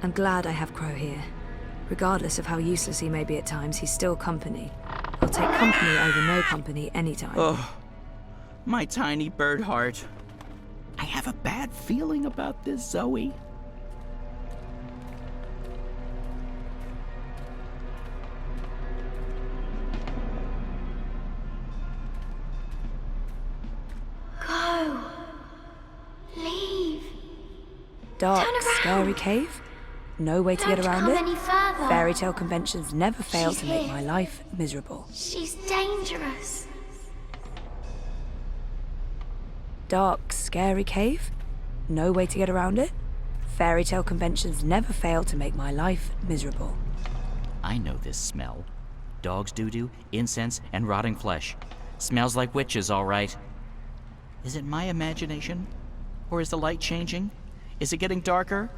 I'm glad I have Crow here. Regardless of how useless he may be at times, he's still company. I'll take company over no company anytime. Oh, my tiny bird heart. I have a bad feeling about this, Zoe. Go. Leave. Dark, Turn around. scary cave? No way to get Don't around come it? any further. Fairy tale conventions never fail She's to make here. my life miserable. She's dangerous. Dark, scary cave? No way to get around it? Fairy tale conventions never fail to make my life miserable. I know this smell. Dog's doo-doo, incense, and rotting flesh. Smells like witches, all right. Is it my imagination? Or is the light changing? Is it getting darker?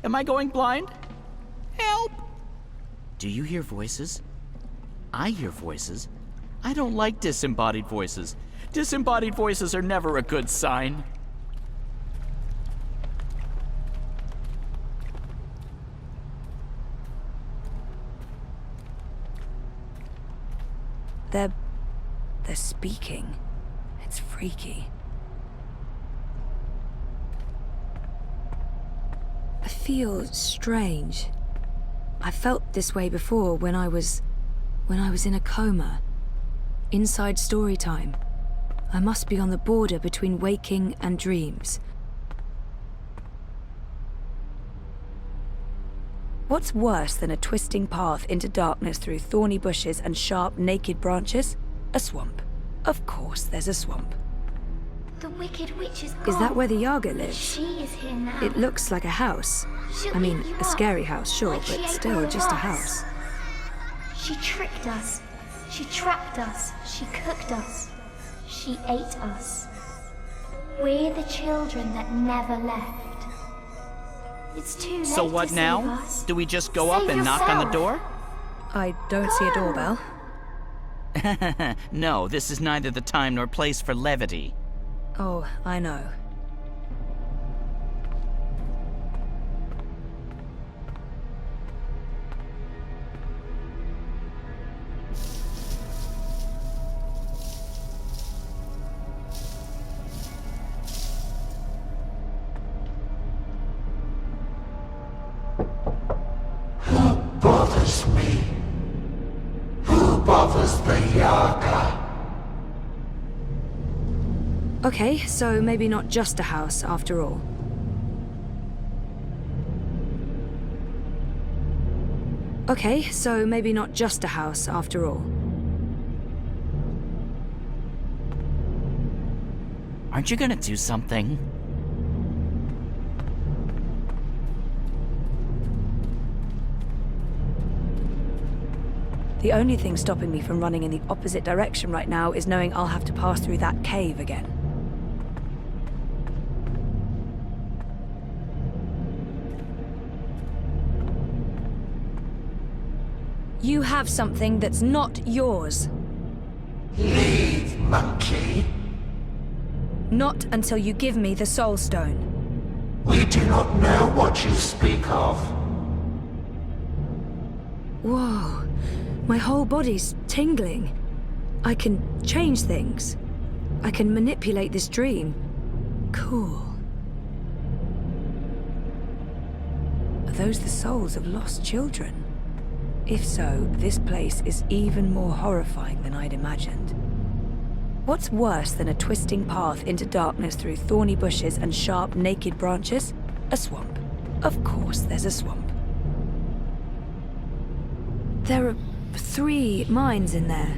Am I going blind? Help! Do you hear voices? I hear voices. I don't like disembodied voices. Disembodied voices are never a good sign. They're speaking. It's freaky. I feel strange. I felt this way before when I was in a coma. Inside story time. I must be on the border between waking and dreams. What's worse than a twisting path into darkness through thorny bushes and sharp, naked branches? A swamp. Of course there's a swamp. The Wicked Witch is gone. Is that where the Yaga lives? She is here now. It looks like a house. She'll I mean, eat you a up, scary house, sure, like she but ate still all of just a us. house. She tricked us. She trapped us. She cooked us. She ate us. We're the children that never left. It's too late So what to now? save us. Do we just go up Save and knock on the yourself. door? I don't see a Go. doorbell. No, this is neither the time nor place for levity. Oh, I know. Bothers me. Who bothers the Yaga? Okay, so maybe not just a house after all. Okay, so maybe not just a house after all. Aren't you gonna do something? The only thing stopping me from running in the opposite direction right now is knowing I'll have to pass through that cave again. You have something that's not yours. Leave, monkey. Not until you give me the Soul Stone. We do not know what you speak of. Whoa. My whole body's tingling. I can change things. I can manipulate this dream. Cool. Are those the souls of lost children? If so, this place is even more horrifying than I'd imagined. What's worse than a twisting path into darkness through thorny bushes and sharp, naked branches? A swamp. Of course there's a swamp. There are 3 mines in there,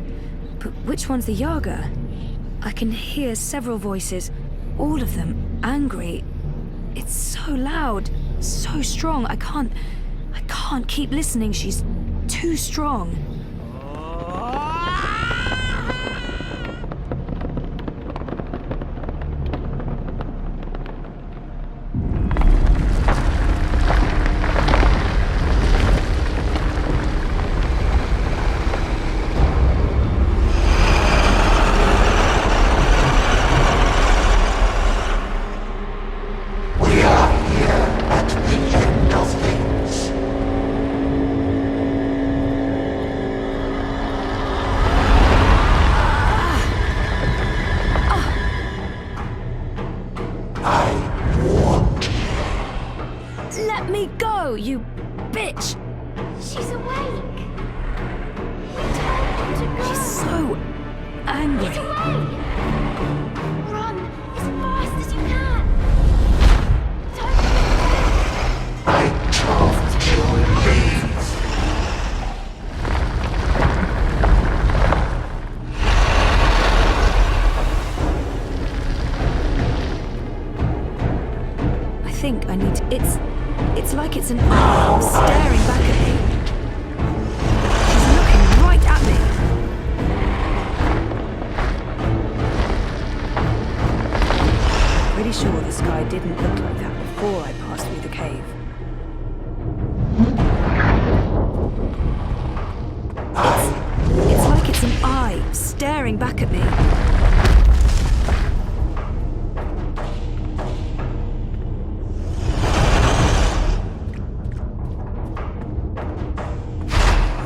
but which one's the Yaga? I can hear several voices, all of them angry. It's so loud, so strong. I can't keep listening. She's too strong. We are here at the end of things. angry. Get away! Run as fast as you can! Don't I told you leave. I think I need to... It's like it's an arm staring back at me. She's looking right at me. Pretty sure the sky didn't look like that before I passed through the cave. It's like it's an eye staring back at me.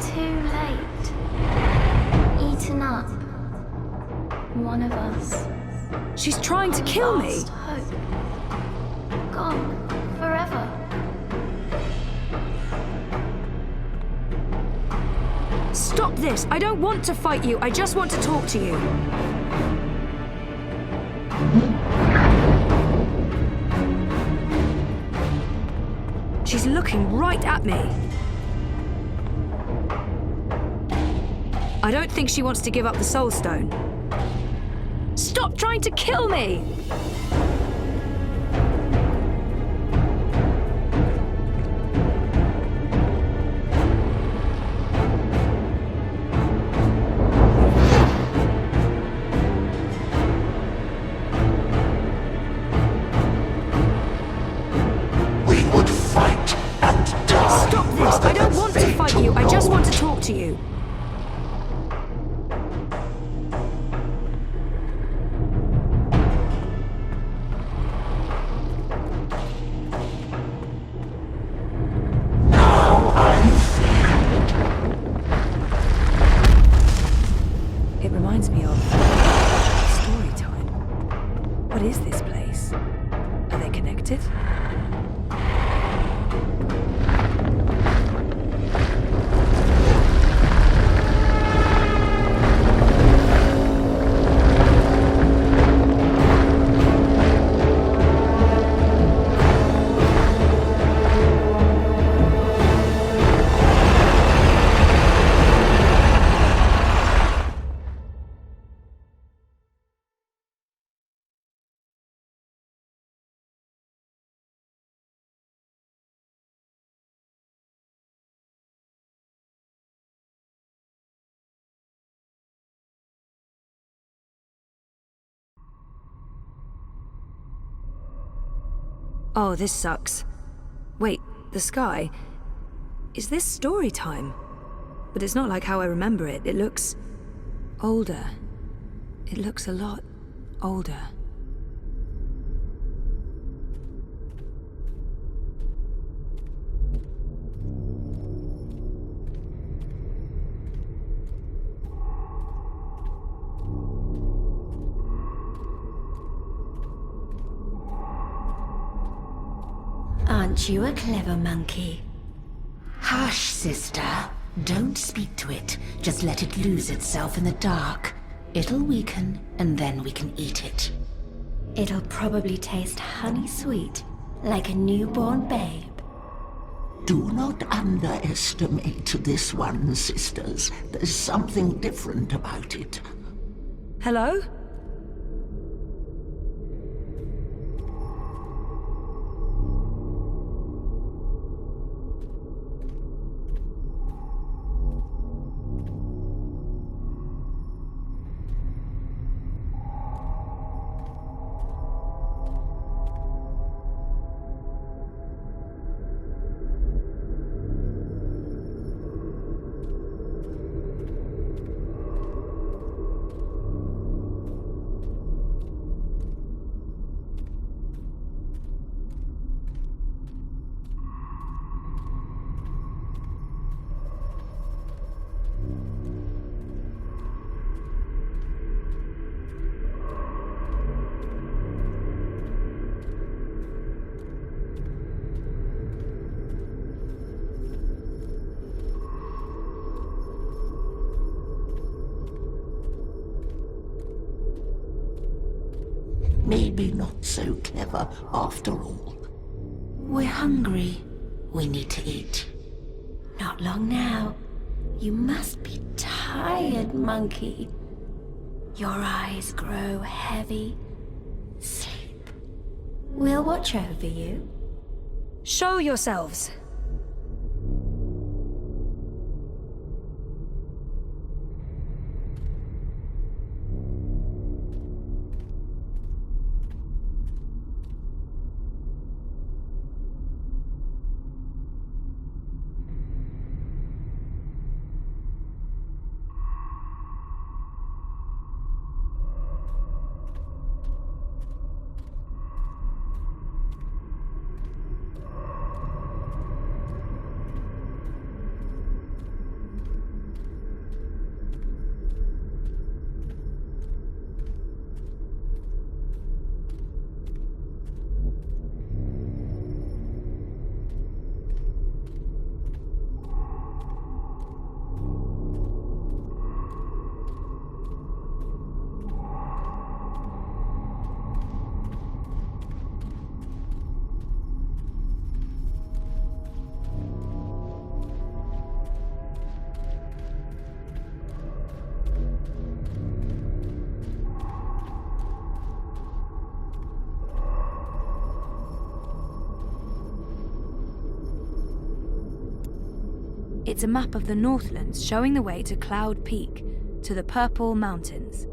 Too late. Eaten up. One of us. She's trying to kill me. Last hope. Gone. Forever. Stop this! I don't want to fight you. I just want to talk to you. She's looking right at me. I don't think she wants to give up the Soul Stone. Stop trying to kill me! We would fight and die. Stop this! rather I don't than want to fade fight you. I just gold. want to talk to you. Now I It reminds me of story time. What is this place? Are they connected? Oh, this sucks. Wait, the sky? Is this story time? But it's not like how I remember it. It looks older. It looks a lot older. Aren't you a clever monkey? Hush, sister. Don't speak to it. Just let it lose itself in the dark. It'll weaken, and then we can eat it. It'll probably taste honey sweet, like a newborn babe. Do not underestimate this one, sisters. There's something different about it. Hello? maybe not so clever after all. We're hungry. We need to eat. Not long now. You must be tired, monkey. Your eyes grow heavy. Sleep. We'll watch over you. Show yourselves! It's a map of the Northlands showing the way to Cloud Peak, to the Purple Mountains.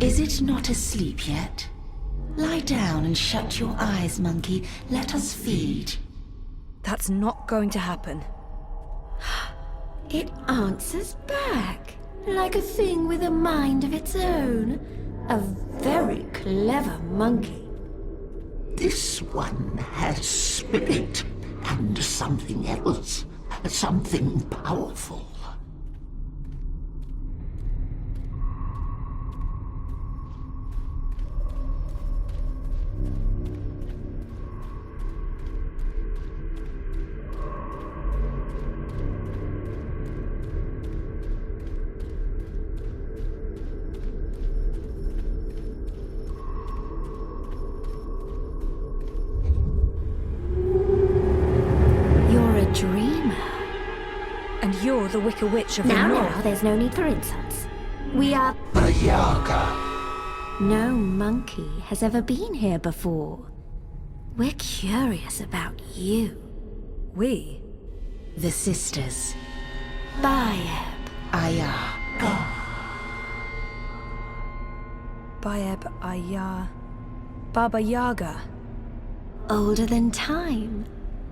Is it not asleep yet? Lie down and shut your eyes, monkey. Let us feed. That's not going to happen. It answers back, like a thing with a mind of its own. A very clever monkey. This one has spirit and something else, something powerful. And you're the Wicker Witch of the Now, North. there's no need for insults. We are... The Yaga. No monkey has ever been here before. We're curious about you. We? The sisters. Bayeb. Yaga. Bayeb Ayar. Baba Yaga. Older than time.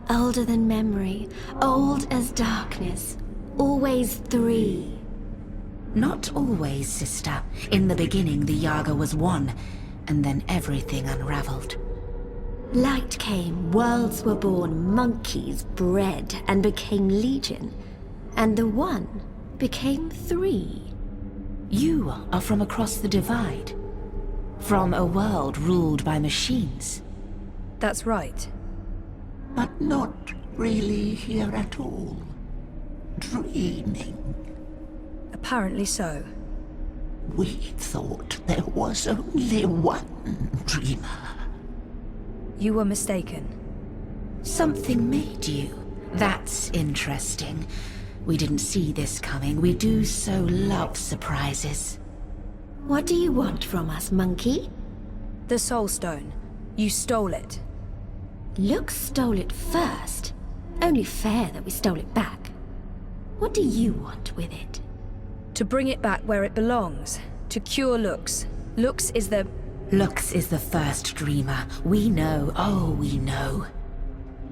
Older than memory. Old as darkness. Always three. Not always, sister. In the beginning, the Yaga was one, and then everything unraveled. Light came, worlds were born, monkeys bred and became legion. And the one became three. You are from across the divide. From a world ruled by machines. That's right. But not really here at all. Dreaming. Apparently so. We thought there was only one dreamer. You were mistaken. Something made you. That's interesting. We didn't see this coming. We do so love surprises. What do you want from us, monkey? The Soul Stone. You stole it. Lux stole it first. Only fair that we stole it back. What do you want with it? To bring it back where it belongs. To cure Lux. Lux is the... Lux is the first dreamer. We know, oh, we know.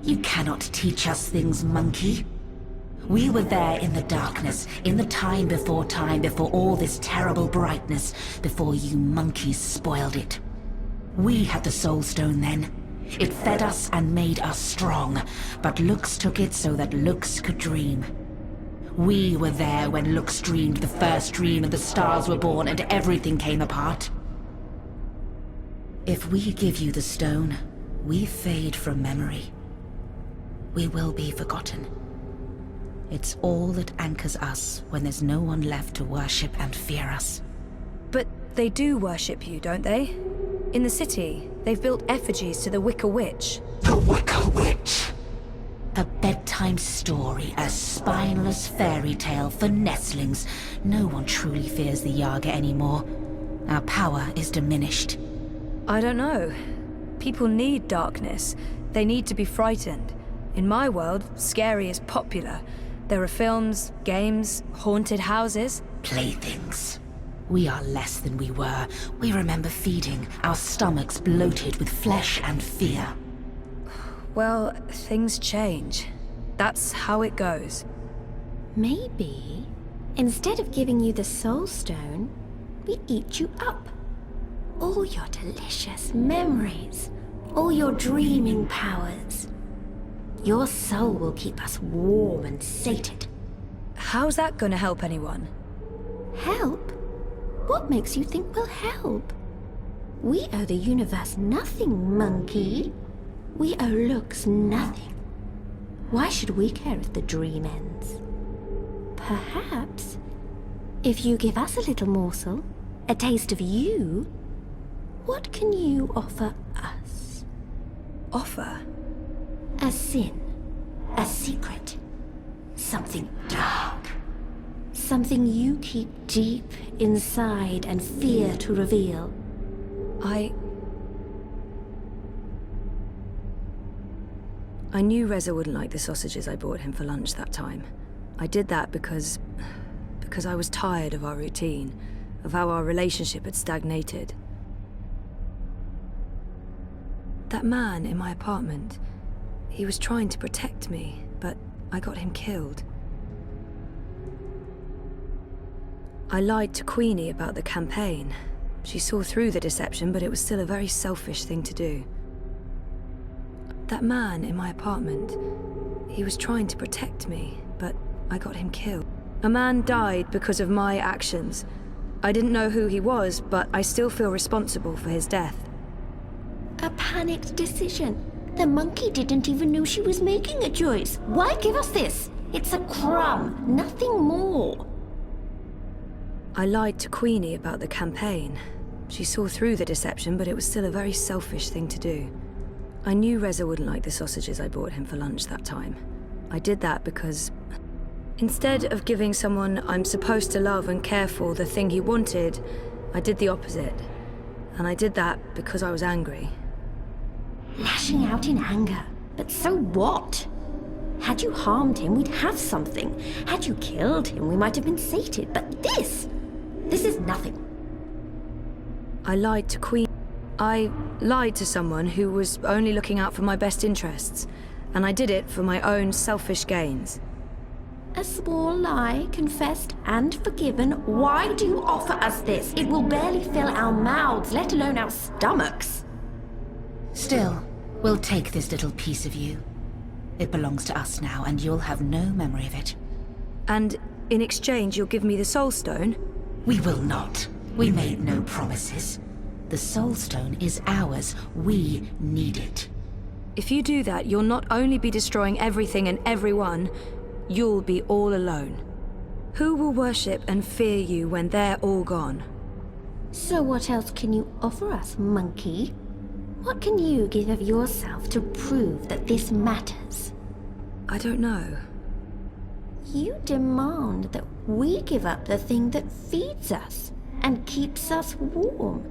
You cannot teach us things, monkey. We were there in the darkness, in the time before all this terrible brightness, before you monkeys spoiled it. We had the Soul Stone then. It fed us and made us strong, but Lux took it so that Lux could dream. We were there when Lux dreamed the first dream and the stars were born and everything came apart. If we give you the stone, we fade from memory. We will be forgotten. It's all that anchors us when there's no one left to worship and fear us. But they do worship you, don't they? In the city, they've built effigies to the Wicker Witch. The Wicker Witch. A bedtime story, a spineless fairy tale for nestlings. No one truly fears the Yaga anymore. Our power is diminished. I don't know. People need darkness. They need to be frightened. In my world, scary is popular. There are films, games, haunted houses. Playthings. We are less than we were. We remember feeding, our stomachs bloated with flesh and fear. Well, things change. That's how it goes. Maybe, instead of giving you the Soul Stone, we eat you up. All your delicious memories, all your dreaming powers. Your soul will keep us warm and sated. How's that gonna help anyone? Help? What makes you think we'll help? We owe the universe nothing, monkey. We owe looks nothing. Why should we care if the dream ends? Perhaps, if you give us a little morsel, a taste of you, what can you offer us? Offer? A sin, a secret, something dark. Something you keep deep inside and fear to reveal. I knew Reza wouldn't like the sausages I bought him for lunch that time. I did that because I was tired of our routine, of how our relationship had stagnated. That man in my apartment, he was trying to protect me, but I got him killed. I lied to Queenie about the campaign. She saw through the deception, but it was still a very selfish thing to do. That man in my apartment, he was trying to protect me, but I got him killed. A man died because of my actions. I didn't know who he was, but I still feel responsible for his death. A panicked decision. The monkey didn't even know she was making a choice. Why give us this? It's a crumb, nothing more. I lied to Queenie about the campaign. She saw through the deception, but it was still a very selfish thing to do. I knew Reza wouldn't like the sausages I bought him for lunch that time. I did that because instead of giving someone I'm supposed to love and care for the thing he wanted, I did the opposite. And I did that because I was angry. Lashing out in anger. But so what? Had you harmed him, we'd have something. Had you killed him, we might have been sated. But this is nothing. I lied to Queen. I lied to someone who was only looking out for my best interests, and I did it for my own selfish gains. A small lie, confessed and forgiven. Why do you offer us this? It will barely fill our mouths, let alone our stomachs. Still, we'll take this little piece of you. It belongs to us now, and you'll have no memory of it. And in exchange, you'll give me the Soul Stone? We will not. We made no promises. The Soul Stone is ours. We need it. If you do that, you'll not only be destroying everything and everyone, you'll be all alone. Who will worship and fear you when they're all gone? So what else can you offer us, monkey? What can you give of yourself to prove that this matters? I don't know. You demand that we give up the thing that feeds us and keeps us warm.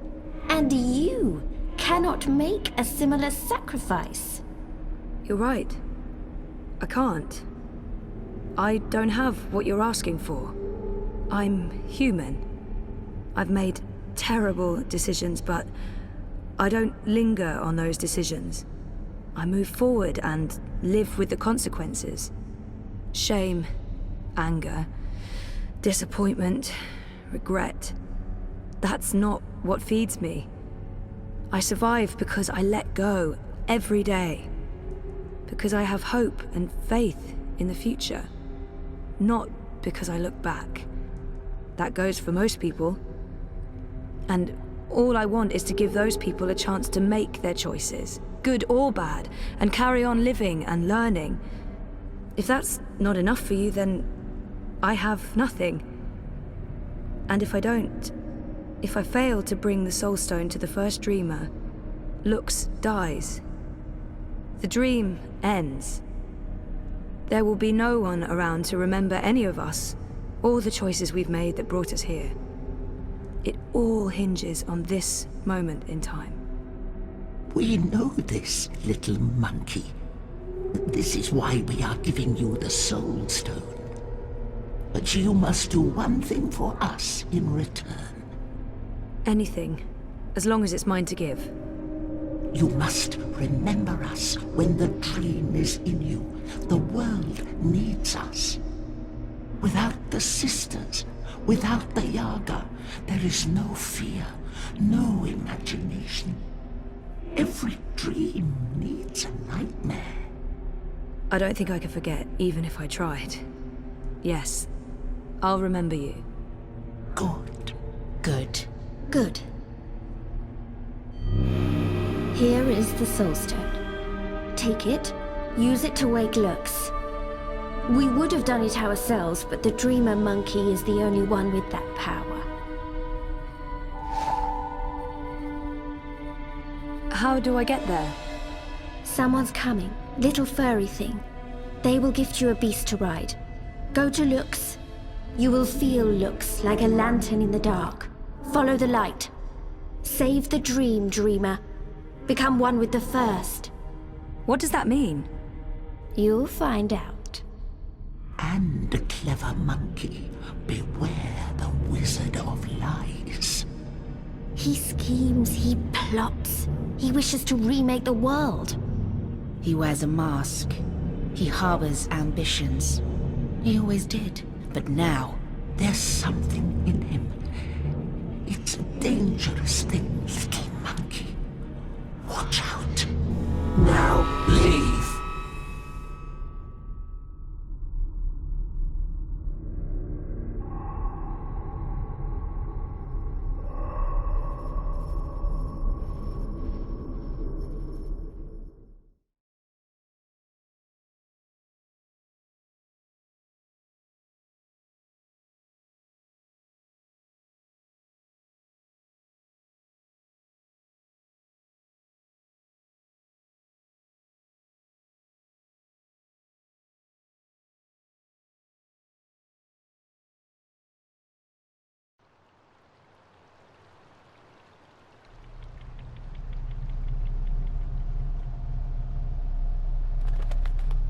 And you cannot make a similar sacrifice. You're right. I can't. I don't have what you're asking for. I'm human. I've made terrible decisions, but I don't linger on those decisions. I move forward and live with the consequences. Shame, anger, disappointment, regret. That's not what feeds me. I survive because I let go every day. Because I have hope and faith in the future. Not because I look back. That goes for most people. And all I want is to give those people a chance to make their choices, good or bad, and carry on living and learning. If that's not enough for you, then I have nothing. And if I fail to bring the Soul Stone to the first dreamer, Lux dies. The dream ends. There will be no one around to remember any of us, or the choices we've made that brought us here. It all hinges on this moment in time. We know this, little monkey. This is why we are giving you the Soul Stone. But you must do one thing for us in return. Anything, as long as it's mine to give. You must remember us when the dream is in you. The world needs us. Without the sisters, without the Yaga, there is no fear, no imagination. Every dream needs a nightmare. I don't think I could forget, even if I tried. Yes, I'll remember you. Good. Good. Good. Here is the Soul Stone. Take it, use it to wake Lux. We would have done it ourselves, but the Dreamer Monkey is the only one with that power. How do I get there? Someone's coming. Little furry thing. They will gift you a beast to ride. Go to Lux. You will feel Lux like a lantern in the dark. Follow the light. Save the dream, Dreamer. Become one with the first. What does that mean? You'll find out. And, clever monkey, beware the Wizard of Lies. He schemes, he plots. He wishes to remake the world. He wears a mask. He harbors ambitions. He always did. But now, There's something in him. It's a dangerous thing, little monkey. Watch out. Now, leave.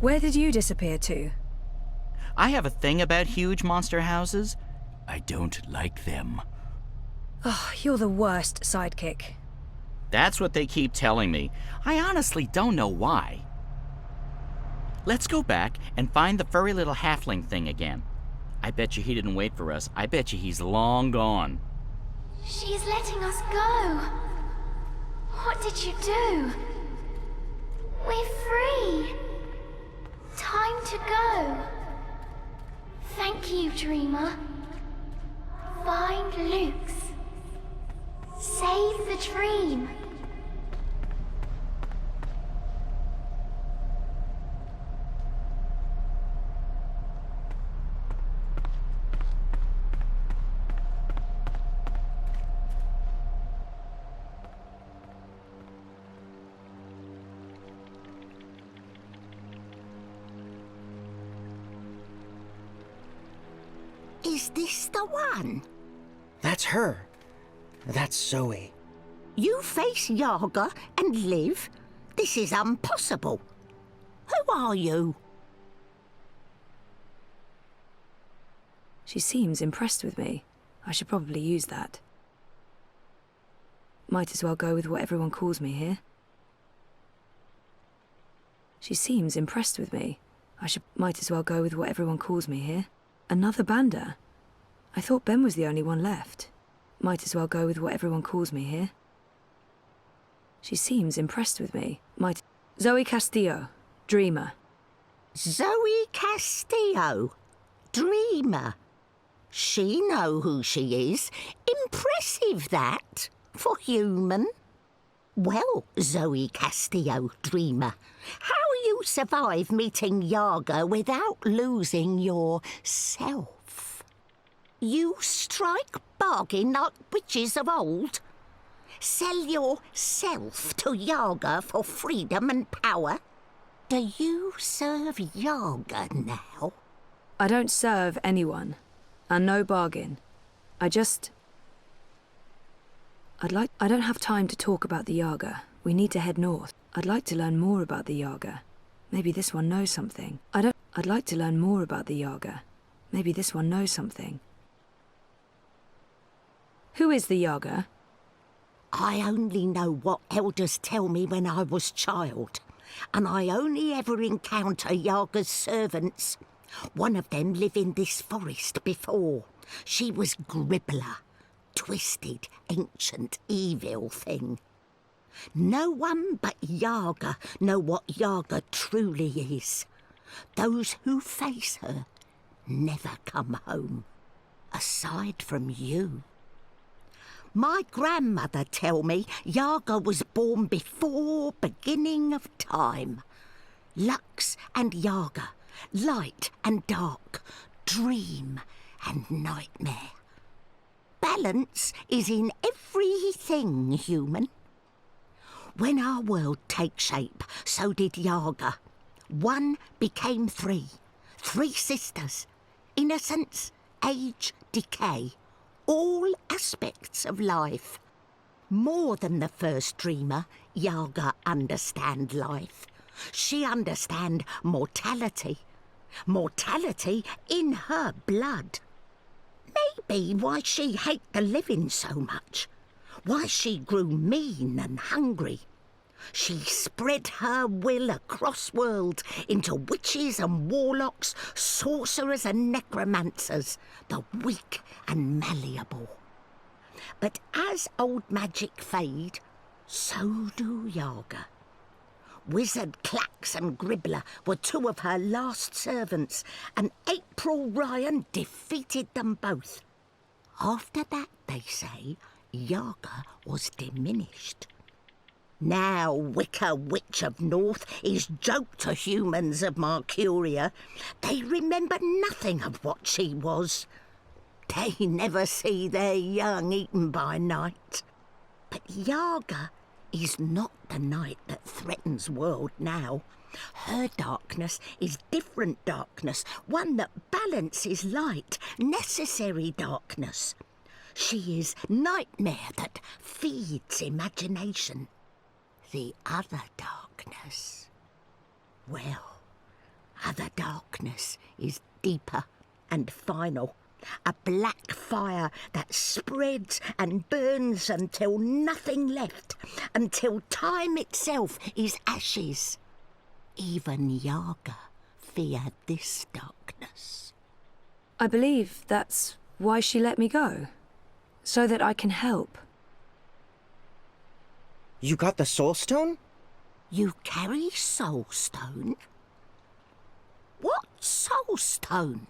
Where did you disappear to? I have a thing about huge monster houses. I don't like them. Oh, you're the worst sidekick. That's what they keep telling me. I honestly don't know why. Let's go back and find the furry little halfling thing again. I bet you he didn't wait for us. I bet you he's long gone. She's letting us go. What did you do? We're free. Time to go. Thank you, Dreamer. Find Lux. Save the dream. Is this the one? That's her. That's Zoe. You face Yaga and live? This is impossible. Who are you? She seems impressed with me. I should probably use that. Might as well go with what everyone calls me here. She seems impressed with me. Might as well go with what everyone calls me here. Another bander? I thought Ben was the only one left. Might as well go with what everyone calls me here. She seems impressed with me. Zoe Castillo, Dreamer. Zoe Castillo, Dreamer. She know who she is. Impressive, that, for human. Well, Zoe Castillo, dreamer, how you survive meeting Yaga without losing yourself? You strike bargain like witches of old? Sell yourself to Yaga for freedom and power? Do you serve Yaga now? I don't serve anyone, and no bargain. I don't have time to talk about the Yaga. We need to head north. I'd like to learn more about the Yaga. Maybe this one knows something. I'd like to learn more about the Yaga. Maybe this one knows something. Who is the Yaga? I only know what elders tell me when I was child, and I only ever encounter Yaga's servants. One of them lived in this forest before. She was Gribbler. Twisted, ancient, evil thing. No one but Yaga know what Yaga truly is. Those who face her never come home, aside from you. My grandmother tell me Yaga was born before beginning of time. Lux and Yaga, light and dark, dream and nightmare. Balance is in everything human. When our world takes shape, so did Yaga. One became three. Three sisters. Innocence, age, decay. All aspects of life. More than the first dreamer, Yaga understand life. She understand mortality. Mortality in her blood. Maybe why she hate the living so much. Why she grew mean and hungry. She spread her will across worlds into witches and warlocks, sorcerers and necromancers, the weak and malleable. But as old magic fade, so do Yaga. Wizard Clax and Gribbler were two of her last servants, and April Ryan defeated them both. After that, they say, Yaga was diminished. Now Wicca Witch of North is joke to humans of Mercuria. They remember nothing of what she was. They never see their young eaten by night. But Yaga is not the night that threatens world now. Her darkness is different darkness, one that balances light, necessary darkness. She is nightmare that feeds imagination. The other darkness, well, other darkness is deeper and final. A black fire that spreads and burns until nothing left, until time itself is ashes. Even Yaga feared this darkness. I believe that's why she let me go. So that I can help. You got the Soul Stone? You carry Soul Stone? What Soul Stone?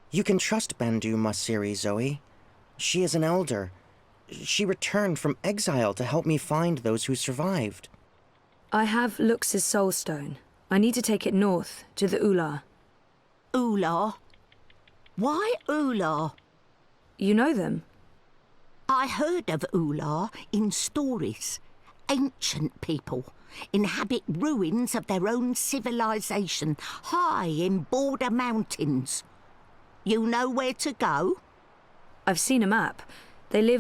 You can trust Bandu Masiri, Zoe. She is an elder. She returned from exile to help me find those who survived. I have Lux's soul stone. I need to take it north, to the Ular. Ular? Why Ular? You know them? I heard of Ular in stories. Ancient people inhabit ruins of their own civilization, high in border mountains. You know where to go? I've seen a map. They live